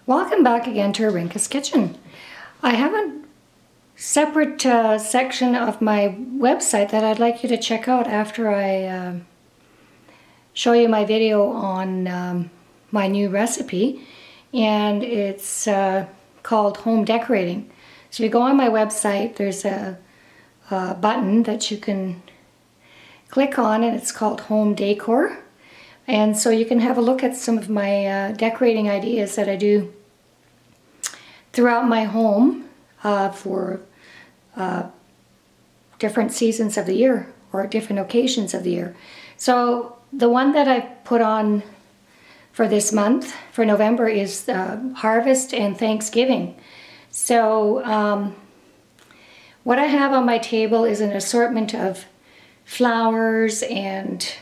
Welcome back again to Irenkes Kitchen. I have a separate section of my website that I'd like you to check out after I show you my video on my new recipe, and it's called Home Decorating. So you go on my website, there's a button that you can click on, and it's called Home Décor. And so you can have a look at some of my decorating ideas that I do throughout my home for different seasons of the year or different occasions of the year. So the one that I put on for this month, for November, is Harvest and Thanksgiving. So what I have on my table is an assortment of flowers and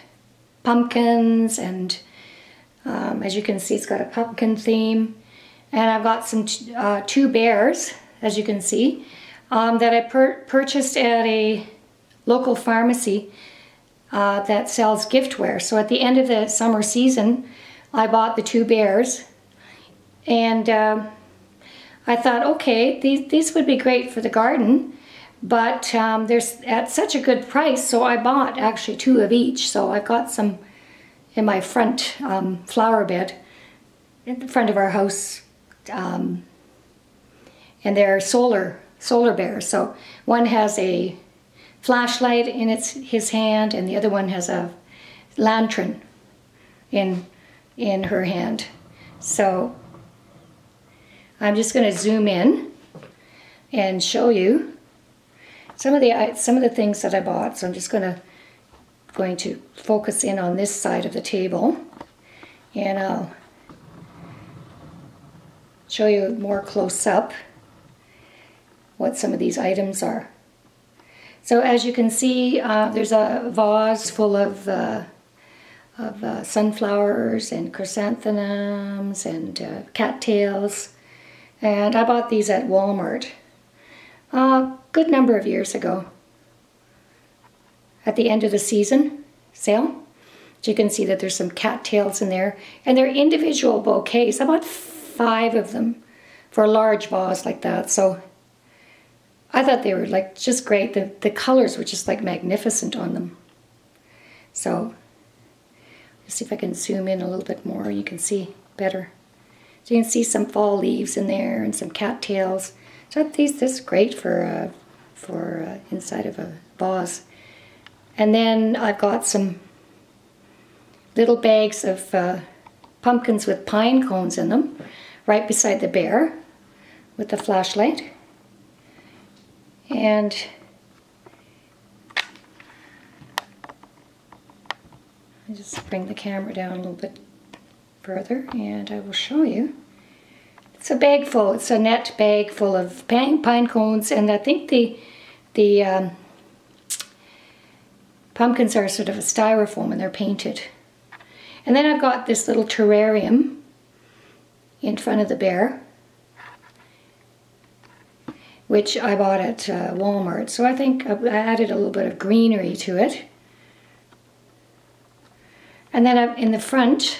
pumpkins, and as you can see, it's got a pumpkin theme. And I've got some two bears, as you can see, that I purchased at a local pharmacy that sells giftware. So at the end of the summer season, I bought the two bears, and I thought, okay, these would be great for the garden, but they're at such a good price, so I bought actually two of each. So I've got some in my front flower bed in the front of our house, and they're solar bears. So one has a flashlight in his hand, and the other one has a lantern in her hand. So I'm just going to zoom in and show you some of the things that I bought. So I'm just going to focus in on this side of the table, and I'll show you more close up what some of these items are. So as you can see, there's a vase full of sunflowers and chrysanthemums and cattails, and I bought these at Walmart a good number of years ago at the end of the season sale. So you can see that there's some cattails in there, and they're individual bouquets. I bought 5 of them for a large vase like that. So I thought they were like just great. The colors were just like magnificent on them. So let's see if I can zoom in a little bit more. You can see better. So you can see some fall leaves in there and some cattails. So this is great for inside of a vase. And then I've got some little bags of pumpkins with pine cones in them, right beside the bear with the flashlight. And I just bring the camera down a little bit further, and I will show you. It's a bag full. It's a net bag full of pine cones, and I think the pumpkins are sort of a styrofoam, and they're painted. And then I've got this little terrarium in front of the bear, which I bought at Walmart. So I think I added a little bit of greenery to it. And then in the front,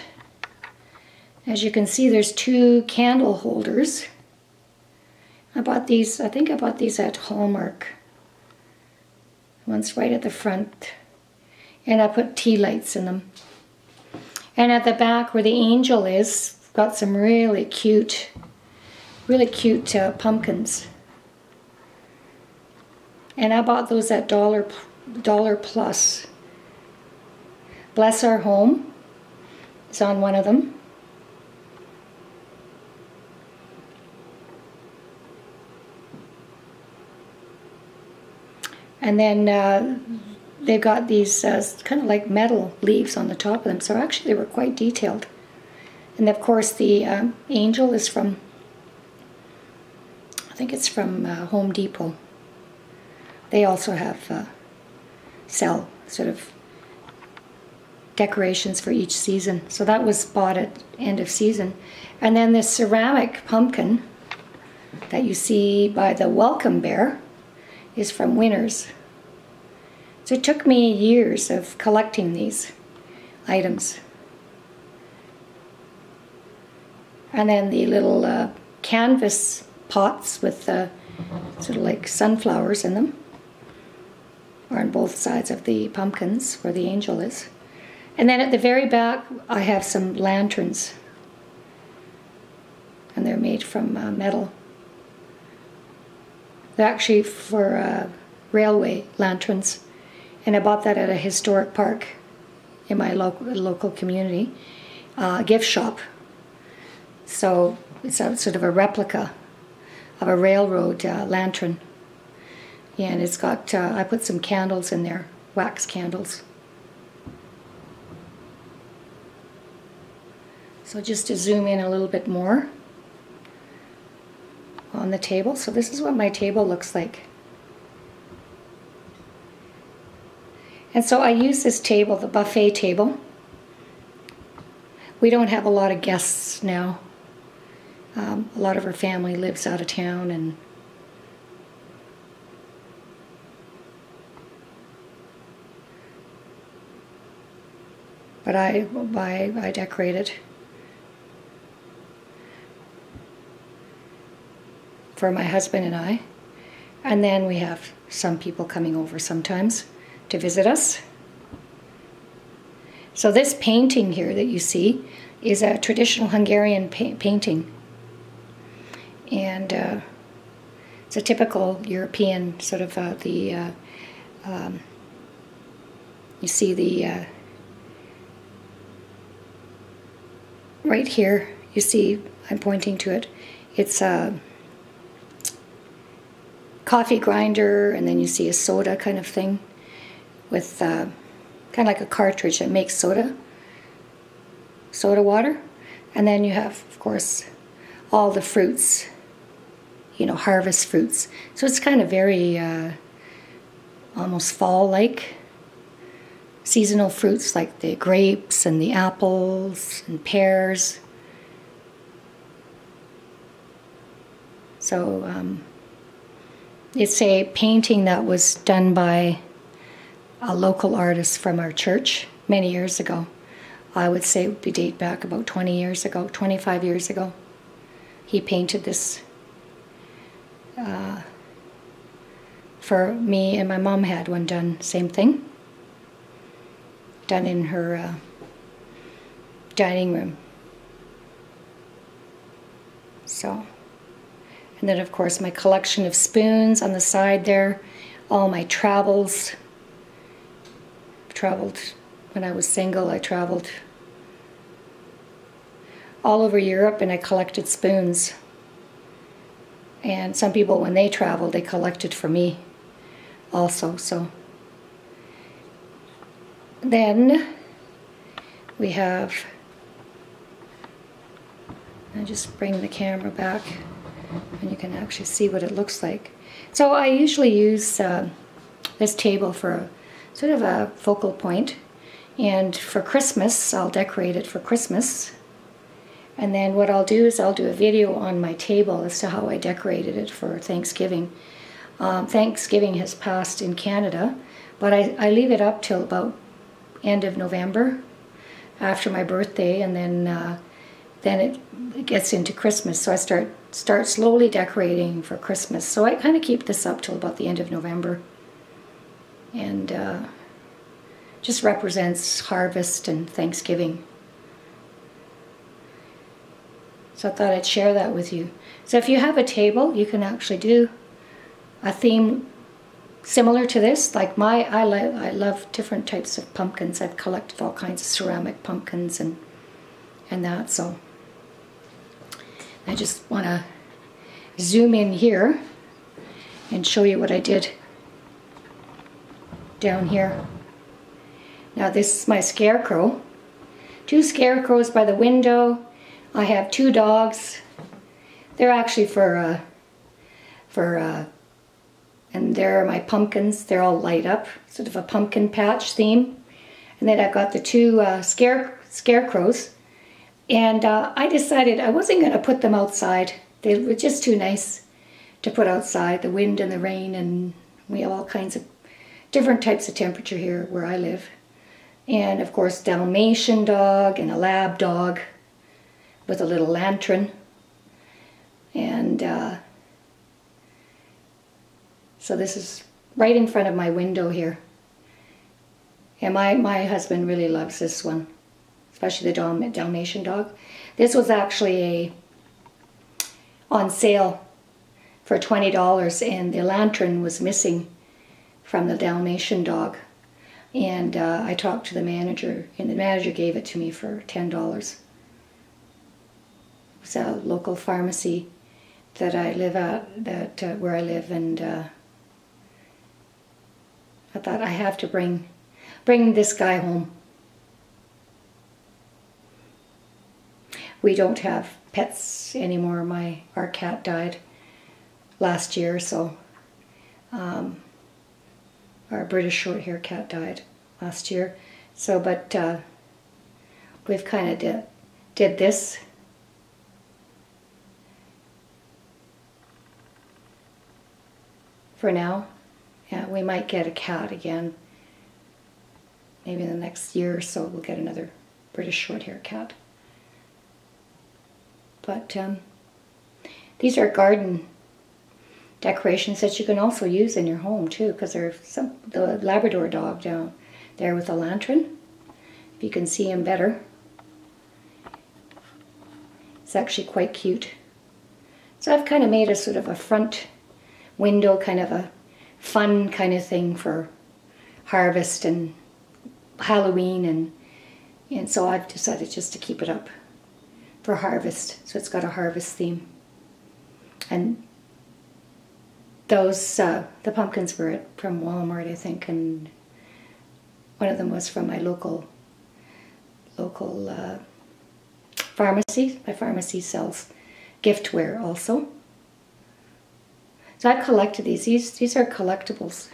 as you can see, there's 2 candle holders. I bought these, I think I bought these at Hallmark. One's right at the front, and I put tea lights in them. And at the back where the angel is, got some really cute pumpkins. And I bought those at Dollar Plus. Bless Our Home is on one of them. And then they've got these kind of like metal leaves on the top of them. So actually they were quite detailed. And of course the angel is from, I think it's from Home Depot. They also have sell sort of decorations for each season. So that was bought at end of season. And then this ceramic pumpkin that you see by the welcome bear is from Winners. So it took me years of collecting these items. And then the little canvas pots with sort of like sunflowers in them are on both sides of the pumpkins where the angel is. And then at the very back I have some lanterns, and they're made from metal. They're actually for railway lanterns, and I bought that at a historic park in my local community, gift shop. So it's a sort of a replica of a railroad lantern, and it's got, I put some candles in there, wax candles. So just to zoom in a little bit more on the table. So this is what my table looks like. And so I use this table, the buffet table. We don't have a lot of guests now. A lot of our family lives out of town, and but I decorate it for my husband and I. And then we have some people coming over sometimes to visit us. So this painting here that you see is a traditional Hungarian painting. And it's a typical European sort of you see the right here, you see, I'm pointing to it, it's a coffee grinder, and then you see a soda kind of thing with kind of like a cartridge that makes soda water. And then you have, of course, all the fruits, you know, harvest fruits. So it's kind of very almost fall-like. Seasonal fruits like the grapes and the apples and pears. So it's a painting that was done by a local artist from our church many years ago. I would say it would date back about 20 years ago, 25 years ago. He painted this for me, and my mom had one done, same thing, done in her dining room. So, and then of course my collection of spoons on the side there, all my travels. Traveled when I was single. I traveled all over Europe, and I collected spoons. And some people, when they traveled, they collected for me also. So then we have, I just bring the camera back and you can actually see what it looks like. So I usually use this table for sort of a focal point, and for Christmas I'll decorate it for Christmas. And then what I'll do is I'll do a video on my table as to how I decorated it for Thanksgiving. Thanksgiving has passed in Canada, but I leave it up till about end of November after my birthday, and then it gets into Christmas. So I start slowly decorating for Christmas. So I kind of keep this up till about the end of November, and just represents harvest and Thanksgiving. So I thought I'd share that with you. So if you have a table, you can actually do a theme similar to this. Like I love different types of pumpkins. I've collected all kinds of ceramic pumpkins and that. So I just want to zoom in here and show you what I did down here. Now this is my scarecrow. 2 scarecrows by the window. I have 2 dogs. They're actually and there are my pumpkins. They're all light up, sort of a pumpkin patch theme. And then I've got the 2 scarecrows. And I decided I wasn't going to put them outside. They were just too nice to put outside, the wind and the rain, and we have all kinds of different types of temperature here where I live. And of course Dalmatian dog and a lab dog. with a little lantern. And so this is right in front of my window here. And my husband really loves this one, especially the Dalmatian dog. This was actually on sale for $20, and the lantern was missing from the Dalmatian dog. And I talked to the manager, and the manager gave it to me for $10. It was a local pharmacy that I live at, where I live, and I thought I have to bring this guy home. We don't have pets anymore. Our cat died last year, so our British short-hair cat died last year. So, but we've kind of did this. For now. Yeah, we might get a cat again. Maybe in the next year or so we'll get another British short-hair cat. But these are garden decorations that you can also use in your home too, because there's the Labrador dog down there with a lantern. If you can see him better. It's actually quite cute. So I've kind of made a sort of a front window, kind of a fun kind of thing for harvest and Halloween, and so I've decided just to keep it up for harvest. So it's got a harvest theme. And those the pumpkins were from Walmart, I think, and one of them was from my local pharmacy. My pharmacy sells giftware also. So I've collected these. These are collectibles.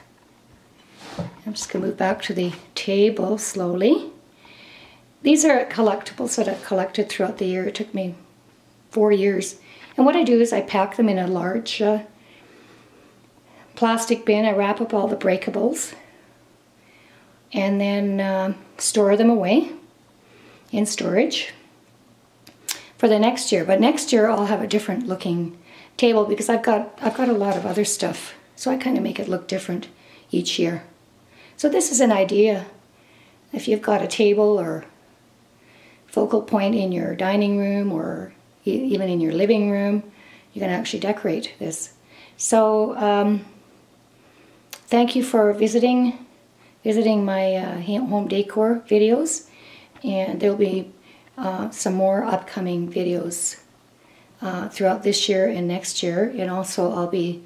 I'm just going to move back to the table slowly. These are collectibles that I've collected throughout the year. It took me 4 years. And what I do is I pack them in a large plastic bin. I wrap up all the breakables and then store them away in storage for the next year. But next year I'll have a different looking table because I've got a lot of other stuff, so I kind of make it look different each year. So this is an idea. If you've got a table or focal point in your dining room or even in your living room, you can actually decorate this. So thank you for visiting my home decor videos, and there'll be some more upcoming videos throughout this year and next year, and also I'll be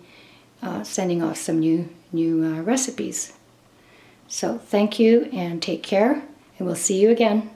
sending off some new recipes. So thank you and take care, and we'll see you again.